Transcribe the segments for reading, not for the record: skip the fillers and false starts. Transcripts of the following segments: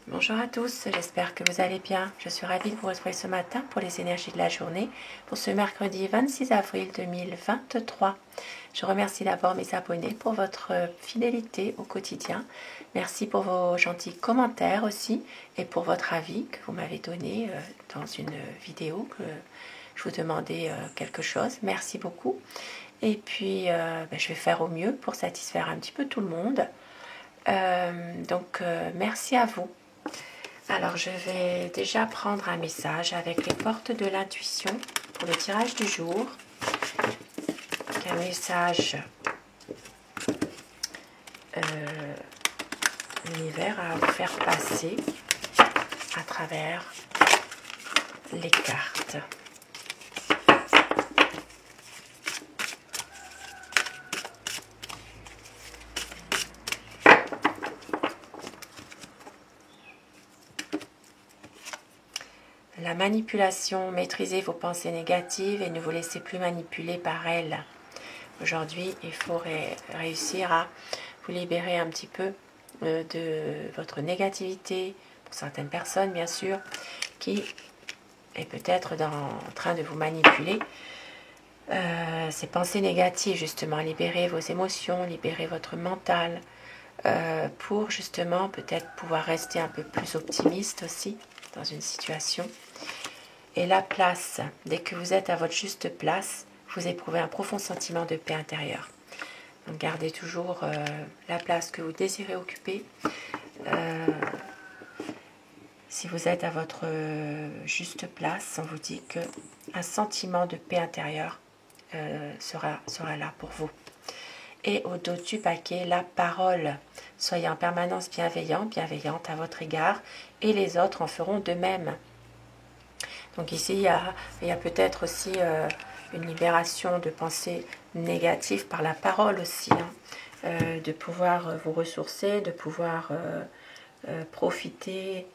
Bonjour à tous, j'espère que vous allez bien. Je suis ravie de vous retrouver ce matin pour les énergies de la journée, pour ce mercredi 26 avril 2023. Je remercie d'abord mes abonnés pour votre fidélité au quotidien. Merci pour vos gentils commentaires aussi et pour votre avis que vous m'avez donné dans une vidéo que je vous demandais quelque chose. Merci beaucoup. Et puis, je vais faire au mieux pour satisfaire un petit peu tout le monde. Merci à vous. Alors, je vais déjà prendre un message avec les portes de l'intuition pour le tirage du jour. Un message l'univers à vous faire passer à travers les cartes. La manipulation, maîtrisez vos pensées négatives et ne vous laissez plus manipuler par elles. Aujourd'hui, il faut réussir à vous libérer un petit peu de votre négativité, pour certaines personnes bien sûr, qui est peut-être en train de vous manipuler. Ces pensées négatives, justement, libérez vos émotions, libérez votre mental, pour justement peut-être pouvoir rester un peu plus optimiste aussi dans une situation. Et la place, dès que vous êtes à votre juste place, vous éprouvez un profond sentiment de paix intérieure. Donc gardez toujours la place que vous désirez occuper. Si vous êtes à votre juste place, on vous dit qu'un sentiment de paix intérieure sera là pour vous. Et au dos du paquet, la parole. Soyez en permanence bienveillante à votre égard et les autres en feront de même. Donc ici, il y a peut-être aussi une libération de pensées négatives par la parole aussi, de pouvoir vous ressourcer, de pouvoir profiter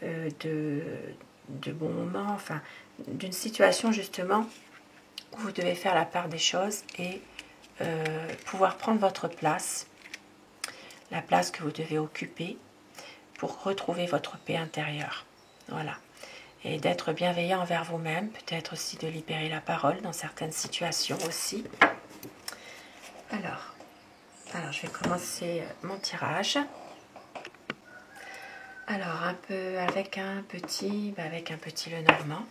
de bons moments, enfin d'une situation justement où vous devez faire la part des choses et pouvoir prendre votre place, la place que vous devez occuper pour retrouver votre paix intérieure. Voilà. Et d'être bienveillant envers vous-même, peut-être aussi de libérer la parole dans certaines situations aussi. Alors je vais commencer mon tirage. Alors, un peu avec un petit Lenormand.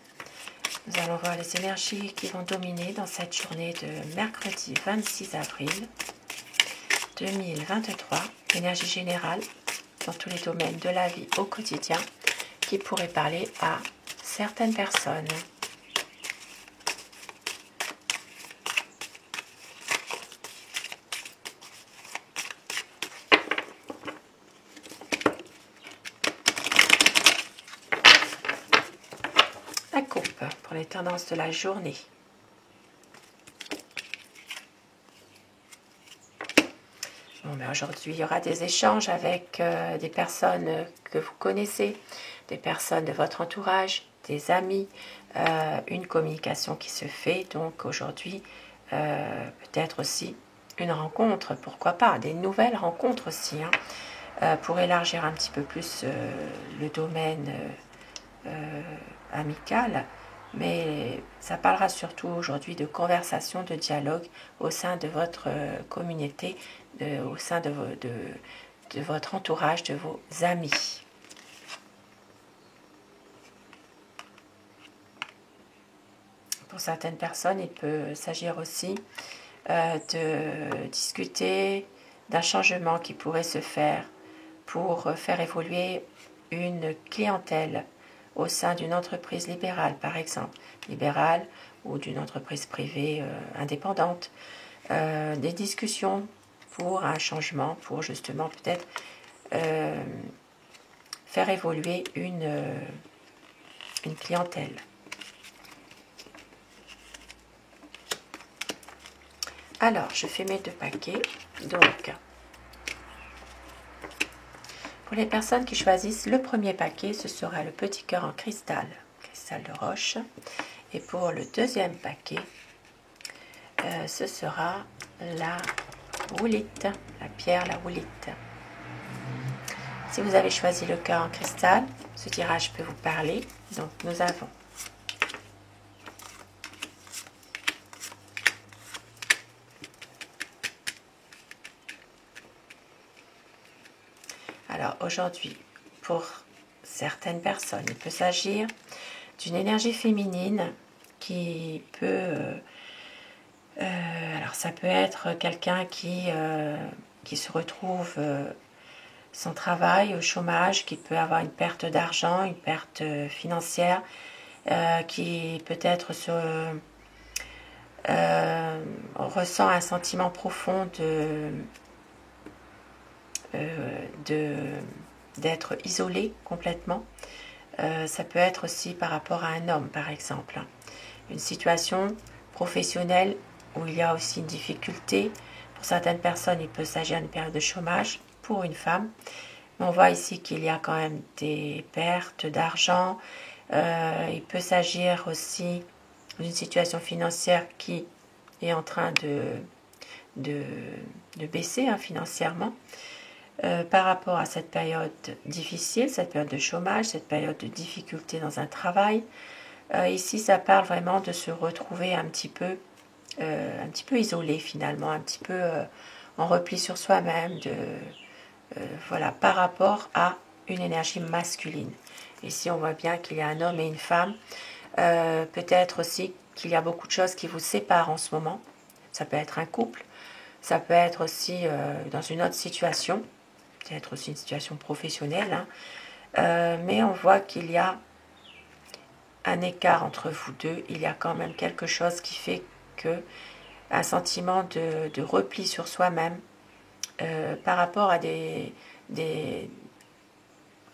Nous allons voir les énergies qui vont dominer dans cette journée de mercredi 26 avril 2023. Énergie générale dans tous les domaines de la vie au quotidien qui pourrait parler à certaines personnes. La coupe pour les tendances de la journée. Aujourd'hui, il y aura des échanges avec des personnes que vous connaissez, des personnes de votre entourage, des amis, une communication qui se fait. Donc aujourd'hui, peut-être aussi une rencontre, pourquoi pas, des nouvelles rencontres aussi, pour élargir un petit peu plus le domaine amical. Mais ça parlera surtout aujourd'hui de conversation, de dialogue au sein de votre communauté, au sein de votre entourage, de vos amis. Pour certaines personnes, il peut s'agir aussi de discuter d'un changement qui pourrait se faire pour faire évoluer une clientèle au sein d'une entreprise libérale, par exemple, libérale ou d'une entreprise privée indépendante, des discussions pour un changement, pour justement peut-être faire évoluer une clientèle. Alors, je fais mes 2 paquets. Donc, pour les personnes qui choisissent le premier paquet, ce sera le petit cœur en cristal de roche. Et pour le deuxième paquet, ce sera la woolite, la pierre, la woolite. Si vous avez choisi le cœur en cristal, ce tirage peut vous parler. Donc, nous avons alors aujourd'hui, pour certaines personnes, il peut s'agir d'une énergie féminine qui peut... alors ça peut être quelqu'un qui se retrouve sans travail, au chômage, qui peut avoir une perte d'argent, une perte financière, qui peut-être ressent un sentiment profond d'être isolé complètement. Ça peut être aussi par rapport à un homme, par exemple. Une situation professionnelle où il y a aussi une difficulté. Pour certaines personnes, il peut s'agir d'une période de chômage. Pour une femme, on voit ici qu'il y a quand même des pertes d'argent. Il peut s'agir aussi d'une situation financière qui est en train de baisser financièrement. Par rapport à cette période difficile, cette période de chômage, cette période de difficulté dans un travail, ici ça parle vraiment de se retrouver un petit peu isolé finalement, un petit peu en repli sur soi-même, voilà, par rapport à une énergie masculine. Ici on voit bien qu'il y a un homme et une femme, peut-être aussi qu'il y a beaucoup de choses qui vous séparent en ce moment. Ça peut être un couple, ça peut être aussi dans une autre situation, peut-être aussi une situation professionnelle, mais on voit qu'il y a un écart entre vous deux. Il y a quand même quelque chose qui fait que un sentiment de repli sur soi-même par rapport à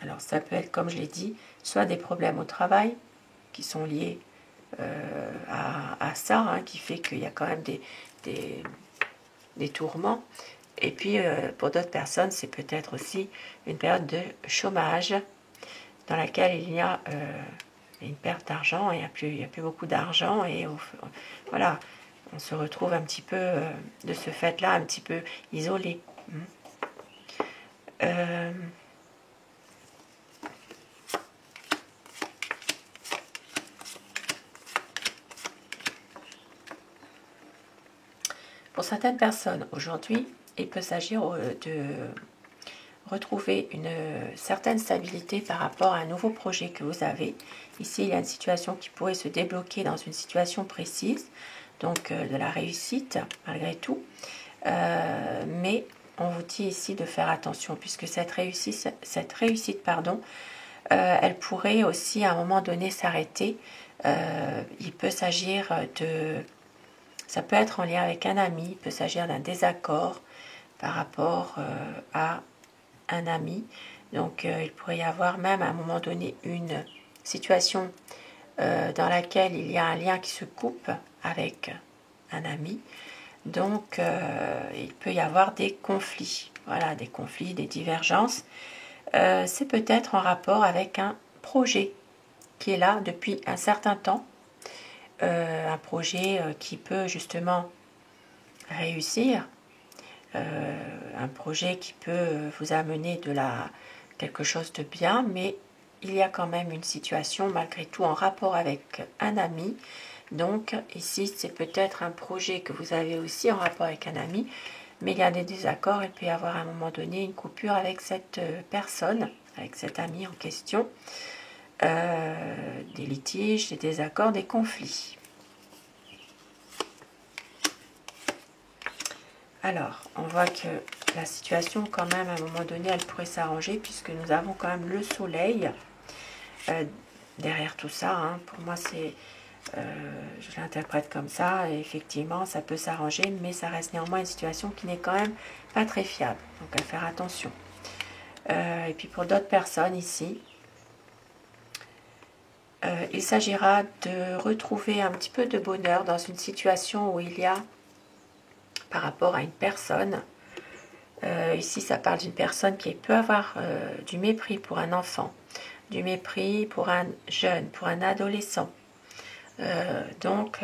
alors ça peut être, comme je l'ai dit, soit des problèmes au travail qui sont liés à ça, qui fait qu'il y a quand même des tourments. Et puis, pour d'autres personnes, c'est peut-être aussi une période de chômage dans laquelle il y a une perte d'argent, il n'y a plus beaucoup d'argent, et voilà, on se retrouve un petit peu, de ce fait-là, un petit peu isolé. Pour certaines personnes, aujourd'hui, il peut s'agir de retrouver une certaine stabilité par rapport à un nouveau projet que vous avez. Ici, il y a une situation qui pourrait se débloquer dans une situation précise, donc de la réussite malgré tout. Mais on vous dit ici de faire attention, puisque cette réussite, elle pourrait aussi à un moment donné s'arrêter. Il peut s'agir ça peut être en lien avec un ami, il peut s'agir d'un désaccord par rapport à un ami. Donc il pourrait y avoir même à un moment donné une situation dans laquelle il y a un lien qui se coupe avec un ami. Donc il peut y avoir des conflits, voilà, des conflits, des divergences. C'est peut-être en rapport avec un projet qui est là depuis un certain temps, un projet qui peut justement réussir, un projet qui peut vous amener quelque chose de bien, mais il y a quand même une situation malgré tout en rapport avec un ami. Donc ici c'est peut-être un projet que vous avez aussi en rapport avec un ami, mais il y a des désaccords, il peut y avoir à un moment donné une coupure avec cette personne, avec cet ami en question, des litiges, des désaccords, des conflits. Alors, on voit que la situation, quand même, à un moment donné, elle pourrait s'arranger, puisque nous avons quand même le soleil derrière tout ça. Pour moi, je l'interprète comme ça, et effectivement, ça peut s'arranger, mais ça reste néanmoins une situation qui n'est quand même pas très fiable. Donc, à faire attention. Et puis, pour d'autres personnes ici, il s'agira de retrouver un petit peu de bonheur dans une situation où il y a par rapport à une personne. Ici, ça parle d'une personne qui peut avoir du mépris pour un enfant, du mépris pour un jeune, pour un adolescent. Donc,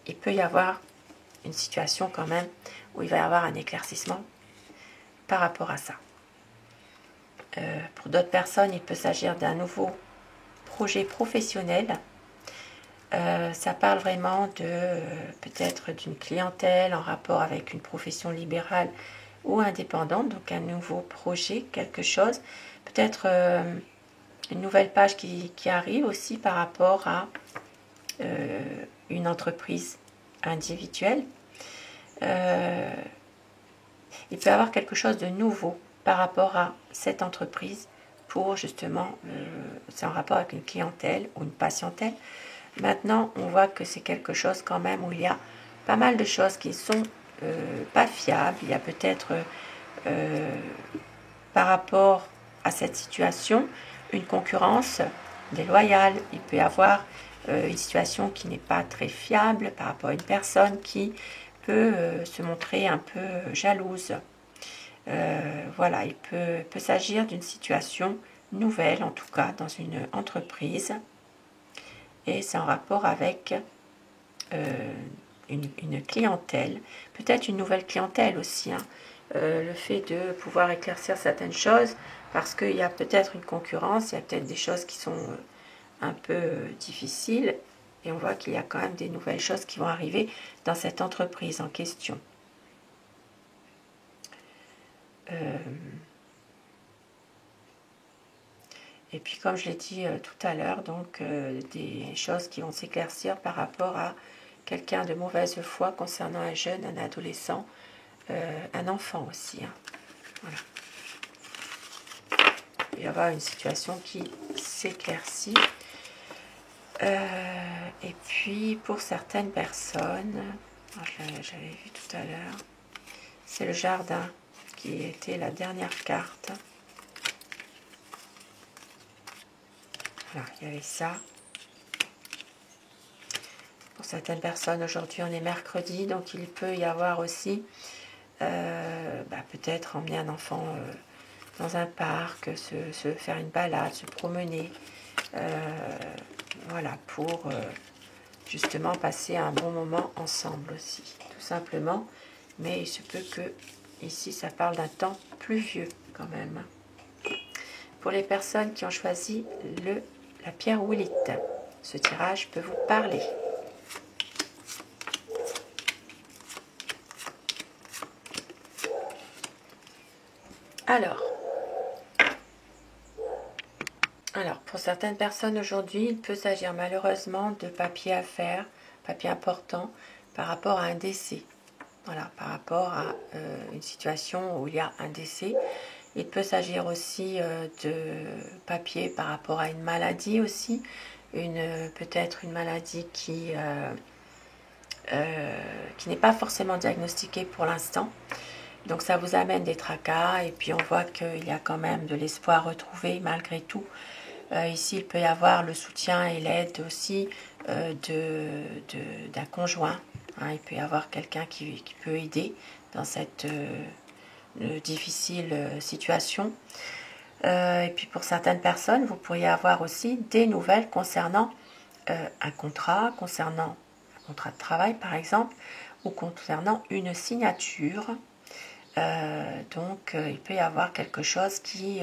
il peut y avoir une situation quand même où il va y avoir un éclaircissement par rapport à ça. Pour d'autres personnes, il peut s'agir d'un nouveau projet professionnel. Ça parle vraiment de peut-être d'une clientèle en rapport avec une profession libérale ou indépendante, donc un nouveau projet, quelque chose, peut-être une nouvelle page qui arrive aussi par rapport à une entreprise individuelle. Il peut y avoir quelque chose de nouveau par rapport à cette entreprise pour justement, c'est en rapport avec une clientèle ou une patientèle. Maintenant, on voit que c'est quelque chose quand même où il y a pas mal de choses qui sont pas fiables. Il y a peut-être par rapport à cette situation une concurrence déloyale. Il peut y avoir une situation qui n'est pas très fiable par rapport à une personne qui peut se montrer un peu jalouse. Voilà, il peut s'agir d'une situation nouvelle, en tout cas dans une entreprise, et c'est en rapport avec une clientèle, peut-être une nouvelle clientèle aussi, hein. Le fait de pouvoir éclaircir certaines choses, parce qu'il y a peut-être une concurrence, il y a peut-être des choses qui sont un peu difficiles, et on voit qu'il y a quand même des nouvelles choses qui vont arriver dans cette entreprise en question. Et puis comme je l'ai dit tout à l'heure, donc des choses qui vont s'éclaircir par rapport à quelqu'un de mauvaise foi concernant un jeune, un adolescent, un enfant aussi, hein. Voilà. Il va y avoir une situation qui s'éclaircit. Et puis pour certaines personnes, j'avais vu tout à l'heure, c'est le jardin qui était la dernière carte. Voilà, il y avait ça. Pour certaines personnes, aujourd'hui on est mercredi, donc il peut y avoir aussi peut-être emmener un enfant dans un parc, se faire une balade, se promener, voilà, pour justement passer un bon moment ensemble aussi, tout simplement. Mais il se peut que ici ça parle d'un temps pluvieux quand même. Pour les personnes qui ont choisi la pierre Willit, ce tirage peut vous parler. Alors, pour certaines personnes aujourd'hui, il peut s'agir malheureusement de papier à faire, papier important, par rapport à un décès. Voilà, par rapport à une situation où il y a un décès. Il peut s'agir aussi de papier par rapport à une maladie aussi, peut-être une maladie qui n'est pas forcément diagnostiquée pour l'instant. Donc ça vous amène des tracas et puis on voit qu'il y a quand même de l'espoir retrouvé malgré tout. Ici, il peut y avoir le soutien et l'aide aussi d'un conjoint. Hein, il peut y avoir quelqu'un qui peut aider dans cette difficile situation. Et puis pour certaines personnes, vous pourriez avoir aussi des nouvelles concernant un contrat de travail par exemple, ou concernant une signature. Donc il peut y avoir quelque chose qui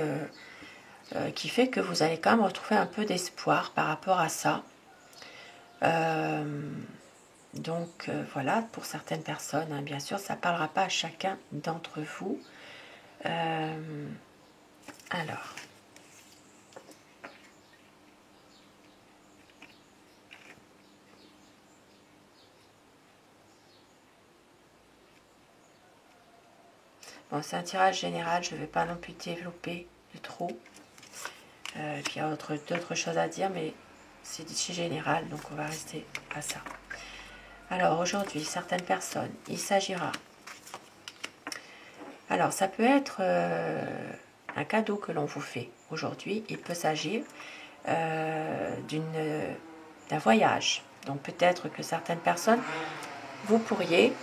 fait que vous allez quand même retrouver un peu d'espoir par rapport à ça. Donc voilà, pour certaines personnes, hein, bien sûr, ça ne parlera pas à chacun d'entre vous. Alors. Bon, c'est un tirage général, je ne vais pas non plus développer de trop. Puis il y a d'autres choses à dire, mais c'est général, donc on va rester à ça. Alors aujourd'hui, certaines personnes, il s'agira... Alors ça peut être un cadeau que l'on vous fait aujourd'hui. Il peut s'agir d'un voyage. Donc peut-être que certaines personnes, vous pourriez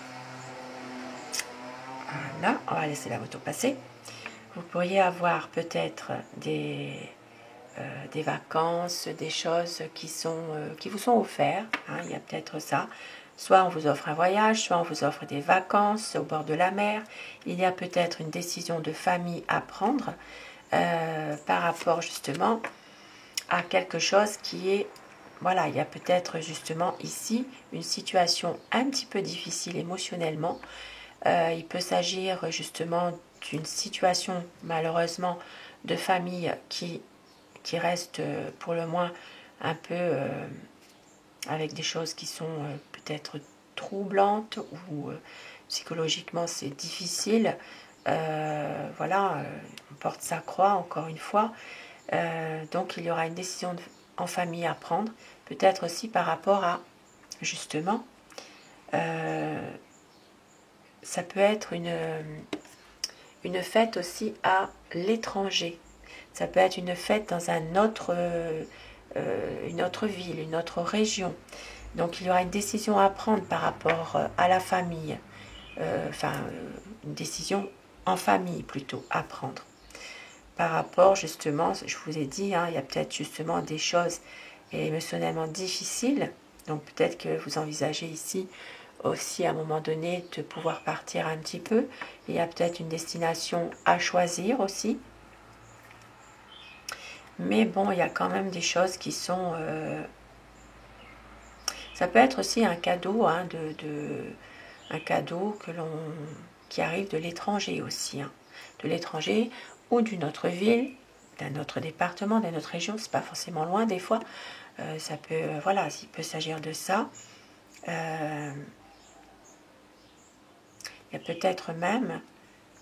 Voilà, on va laisser la moto passer. Vous pourriez avoir peut-être des vacances, des choses qui vous sont offertes. Hein, il y a peut-être ça. Soit on vous offre un voyage, soit on vous offre des vacances au bord de la mer. Il y a peut-être une décision de famille à prendre par rapport justement à quelque chose qui est... Voilà, il y a peut-être justement ici une situation un petit peu difficile émotionnellement. Il peut s'agir justement d'une situation malheureusement de famille qui reste pour le moins un peu avec des choses qui sont peut-être troublantes ou psychologiquement c'est difficile. Voilà, on porte sa croix encore une fois. Donc il y aura une décision en famille à prendre, peut-être aussi par rapport à justement, ça peut être une fête aussi à l'étranger. Ça peut être une fête dans une autre ville, une autre région. Donc il y aura une décision à prendre par rapport à la famille. Une décision en famille plutôt à prendre. Par rapport justement, je vous ai dit, hein, il y a peut-être justement des choses émotionnellement difficiles. Donc peut-être que vous envisagez ici aussi à un moment donné de pouvoir partir un petit peu. Il y a peut-être une destination à choisir aussi. Mais bon, il y a quand même des choses qui sont... ça peut être aussi un cadeau, hein, un cadeau qui arrive de l'étranger aussi. Hein, de l'étranger ou d'une autre ville, d'un autre département, d'une autre région. C'est pas forcément loin des fois. Ça peut, voilà, il peut s'agir de ça. Il y a peut-être même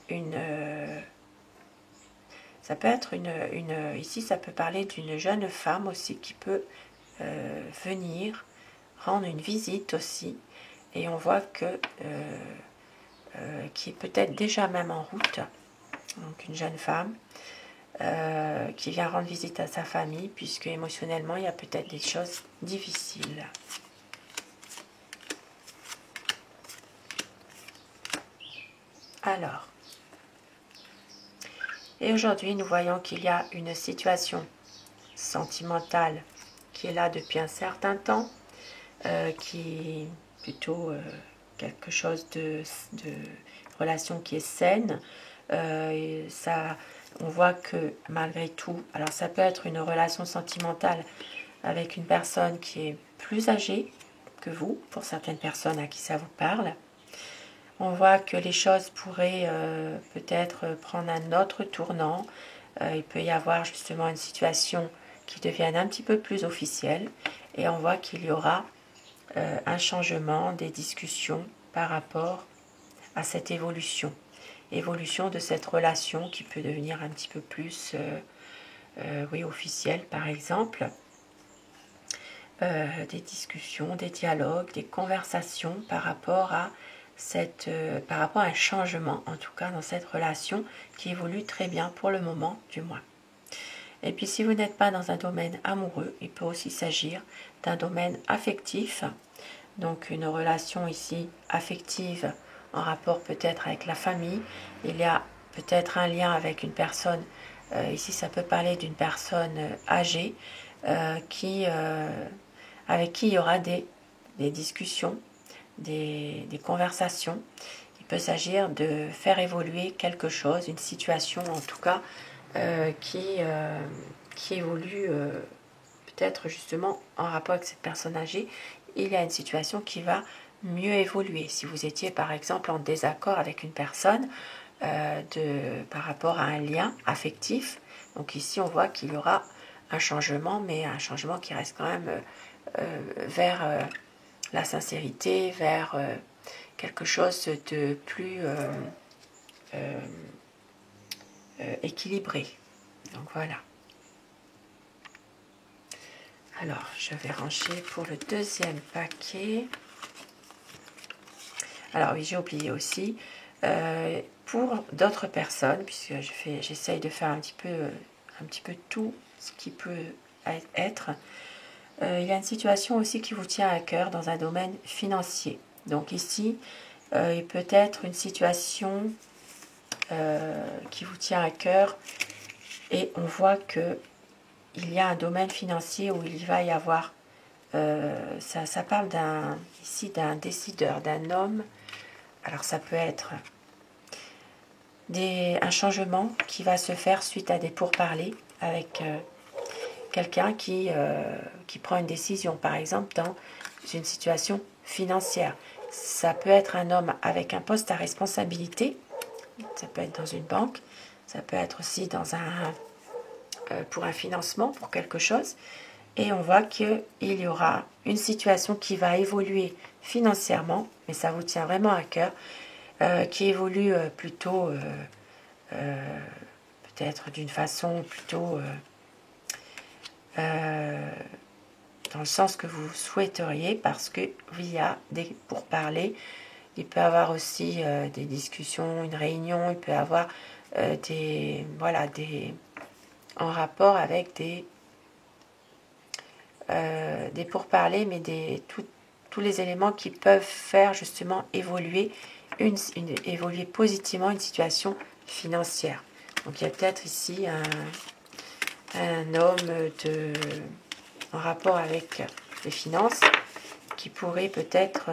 une... ça peut être ici, ça peut parler d'une jeune femme aussi qui peut venir rendre une visite aussi. Et on voit que qui est peut-être déjà même en route. Donc une jeune femme qui vient rendre visite à sa famille, puisque émotionnellement, il y a peut-être des choses difficiles. Alors, et aujourd'hui, nous voyons qu'il y a une situation sentimentale qui est là depuis un certain temps, qui est plutôt quelque chose de relation qui est saine. Et ça, on voit que malgré tout, alors ça peut être une relation sentimentale avec une personne qui est plus âgée que vous, pour certaines personnes à qui ça vous parle. On voit que les choses pourraient peut-être prendre un autre tournant. Il peut y avoir justement une situation qui devienne un petit peu plus officielle. Et on voit qu'il y aura un changement des discussions par rapport à cette évolution. Évolution de cette relation qui peut devenir un petit peu plus oui, officielle par exemple. Des discussions, des dialogues, des conversations par rapport à par rapport à un changement, en tout cas dans cette relation qui évolue très bien pour le moment du moins. Et puis si vous n'êtes pas dans un domaine amoureux, il peut aussi s'agir d'un domaine affectif, donc une relation ici affective en rapport peut-être avec la famille. Il y a peut-être un lien avec une personne, ici ça peut parler d'une personne âgée avec qui il y aura des discussions, des conversations. Il peut s'agir de faire évoluer quelque chose, une situation en tout cas, qui évolue peut-être justement en rapport avec cette personne âgée. Il y a une situation qui va mieux évoluer. Si vous étiez par exemple en désaccord avec une personne par rapport à un lien affectif, donc ici on voit qu'il y aura un changement, mais un changement qui reste quand même vers la sincérité, vers quelque chose de plus équilibré. Donc voilà. Alors, je vais ranger pour le deuxième paquet. Alors oui, j'ai oublié aussi, pour d'autres personnes, puisque j'essaye de faire un petit peu tout ce qui peut être, il y a une situation aussi qui vous tient à cœur dans un domaine financier. Donc ici, il peut être une situation qui vous tient à cœur. Et on voit que il y a un domaine financier où il va y avoir, ça parle ici d'un décideur, d'un homme. Alors ça peut être un changement qui va se faire suite à des pourparlers avec quelqu'un qui prend une décision, par exemple dans une situation financière. Ça peut être un homme avec un poste à responsabilité, ça peut être dans une banque, ça peut être aussi pour un financement, pour quelque chose. Et on voit qu'il y aura une situation qui va évoluer financièrement, mais ça vous tient vraiment à cœur, qui évolue plutôt, peut-être d'une façon plutôt dans le sens que vous souhaiteriez, parce que il y a des pourparlers. Il peut y avoir aussi des discussions, une réunion, il peut y avoir en rapport avec des pourparlers, mais tous les éléments qui peuvent faire justement évoluer, évoluer positivement une situation financière. Donc il y a peut-être ici un homme en rapport avec les finances qui pourrait peut-être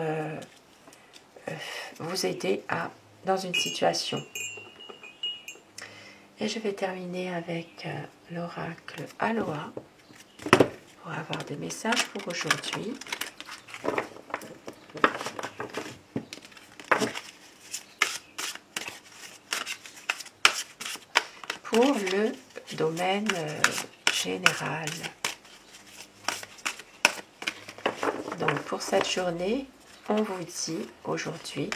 vous aider dans une situation. Et je vais terminer avec l'oracle Aloha pour avoir des messages pour aujourd'hui. Pour le domaine général. Donc pour cette journée, on vous dit aujourd'hui,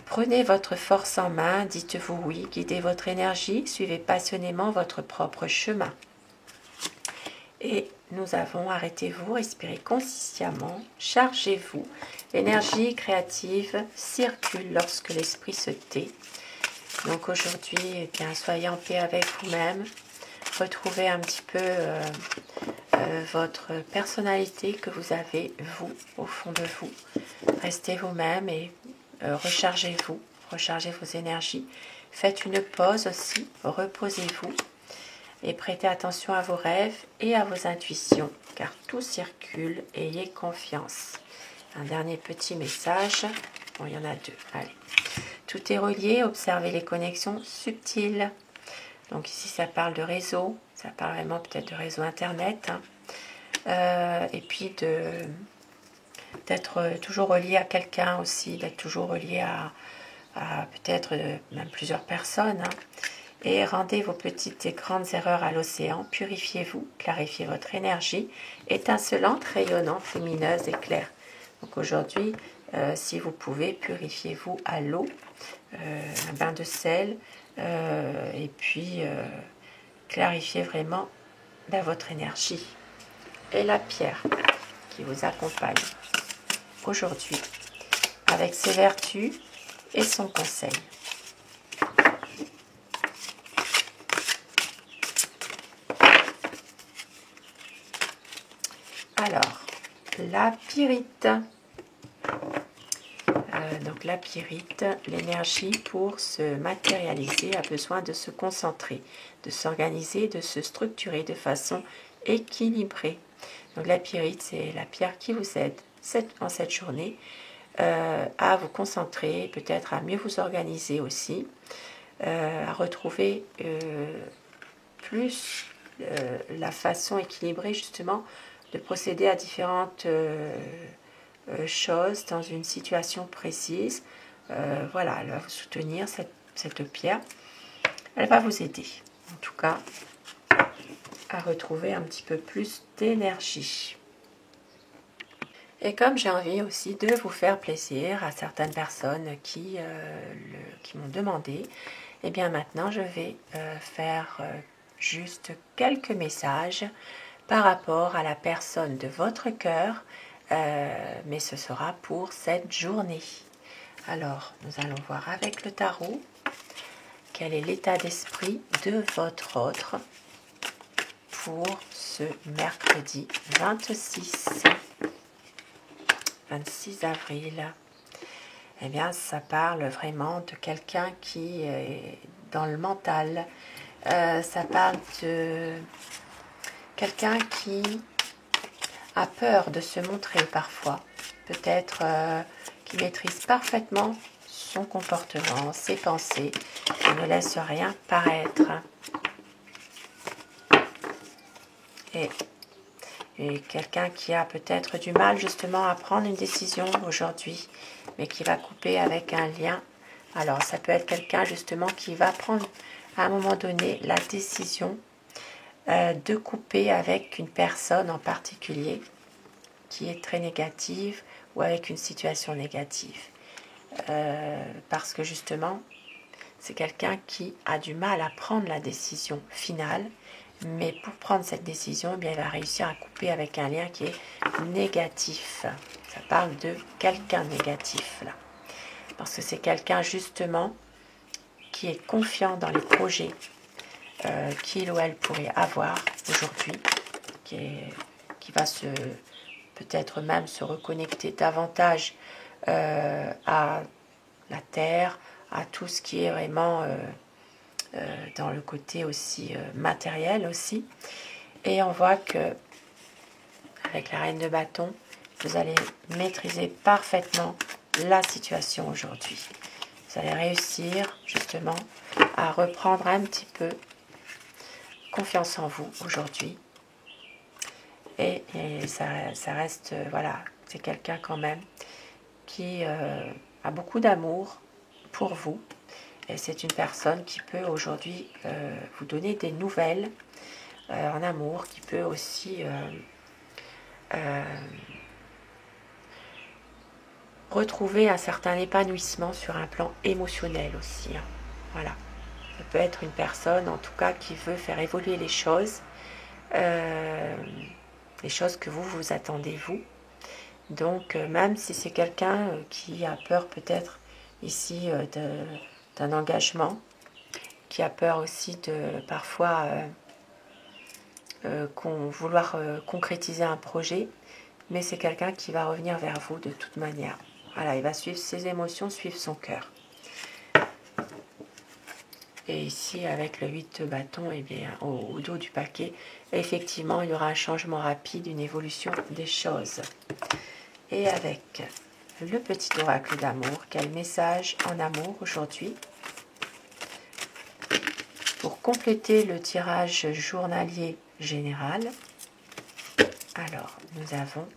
prenez votre force en main, dites-vous oui, guidez votre énergie, suivez passionnément votre propre chemin. Et nous avons arrêtez-vous, respirez consciemment, chargez-vous. L'énergie créative circule lorsque l'esprit se tait. Donc aujourd'hui, eh bien, soyez en paix avec vous-même. Retrouvez un petit peu votre personnalité que vous avez, vous, au fond de vous. Restez vous-même et rechargez-vous, rechargez vos énergies. Faites une pause aussi, reposez-vous et prêtez attention à vos rêves et à vos intuitions, car tout circule, ayez confiance. Un dernier petit message, bon, il y en a deux, allez. Tout est relié, observez les connexions subtiles. Donc ici, ça parle de réseau, ça parle vraiment peut-être de réseau Internet, et puis d'être toujours relié à quelqu'un aussi, d'être toujours relié à peut-être même plusieurs personnes. Et rendez vos petites et grandes erreurs à l'océan, purifiez-vous, clarifiez votre énergie, étincelante, rayonnante, lumineuse et claire. Donc aujourd'hui, si vous pouvez, purifiez-vous à l'eau, un bain de sel, et puis clarifiez vraiment votre énergie. Et la pierre qui vous accompagne aujourd'hui, avec ses vertus et son conseil. Alors, la pyrite. Donc la pyrite, l'énergie pour se matérialiser a besoin de se concentrer, de s'organiser, de se structurer de façon équilibrée. Donc la pyrite, c'est la pierre qui vous aide en cette journée à vous concentrer, peut-être à mieux vous organiser aussi, à retrouver plus la façon équilibrée justement de procéder à différentes choses dans une situation précise. Voilà, elle va vous soutenir, cette pierre. Elle va vous aider, en tout cas, à retrouver un petit peu plus d'énergie. Et comme j'ai envie aussi de vous faire plaisir à certaines personnes qui m'ont demandé, et bien maintenant je vais faire juste quelques messages par rapport à la personne de votre cœur, mais ce sera pour cette journée. Alors, nous allons voir avec le tarot quel est l'état d'esprit de votre autre pour ce mercredi 26 avril. eh bien, ça parle vraiment de quelqu'un qui est dans le mental. Ça parle de quelqu'un qui a peur de se montrer parfois. Peut-être qui maîtrise parfaitement son comportement, ses pensées, qui ne laisse rien paraître. Et quelqu'un qui a peut-être du mal justement à prendre une décision aujourd'hui, mais qui va couper avec un lien. Alors ça peut être quelqu'un justement qui va prendre à un moment donné la décision de couper avec une personne en particulier qui est très négative ou avec une situation négative. Parce que justement, c'est quelqu'un qui a du mal à prendre la décision finale, mais pour prendre cette décision, eh bien, il va réussir à couper avec un lien qui est négatif. Ça parle de quelqu'un négatif là. Parce que c'est quelqu'un justement qui est confiant dans les projets qu'il ou elle pourrait avoir aujourd'hui, qui va peut-être même se reconnecter davantage à la terre, à tout ce qui est vraiment dans le côté aussi matériel aussi. Et on voit que avec la reine de bâton, vous allez maîtriser parfaitement la situation aujourd'hui. Vous allez réussir justement à reprendre un petit peu confiance en vous aujourd'hui. Et ça reste, voilà, c'est quelqu'un quand même qui a beaucoup d'amour pour vous. Et c'est une personne qui peut aujourd'hui vous donner des nouvelles en amour, qui peut aussi retrouver un certain épanouissement sur un plan émotionnel aussi. Hein. Voilà. Ça peut être une personne, en tout cas, qui veut faire évoluer les choses que vous attendez, vous. Donc, même si c'est quelqu'un qui a peur peut-être ici d'un engagement, qui a peur aussi de parfois vouloir concrétiser un projet, mais c'est quelqu'un qui va revenir vers vous de toute manière. Voilà, il va suivre ses émotions, suivre son cœur. Et ici, avec le 8 de bâton, eh bien, au dos du paquet, effectivement, il y aura un changement rapide, une évolution des choses. Et avec le petit oracle d'amour, quel message en amour aujourd'hui? Pour compléter le tirage journalier général, alors nous avons,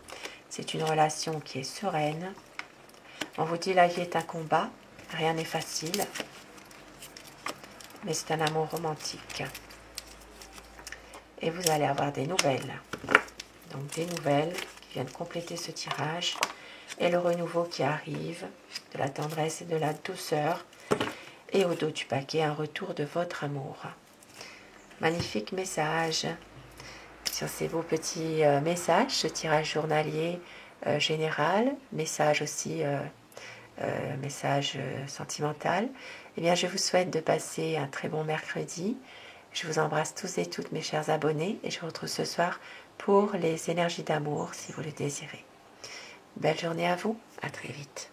c'est une relation qui est sereine. On vous dit la vie est un combat, rien n'est facile, mais c'est un amour romantique. Et vous allez avoir des nouvelles. Donc des nouvelles qui viennent compléter ce tirage. Et le renouveau qui arrive, de la tendresse et de la douceur. Et au dos du paquet, un retour de votre amour. Magnifique message sur ces beaux petits messages, ce tirage journalier général, message aussi, message sentimental. Eh bien, je vous souhaite de passer un très bon mercredi. Je vous embrasse tous et toutes, mes chers abonnés, et je vous retrouve ce soir pour les énergies d'amour, si vous le désirez. Belle journée à vous, à très vite.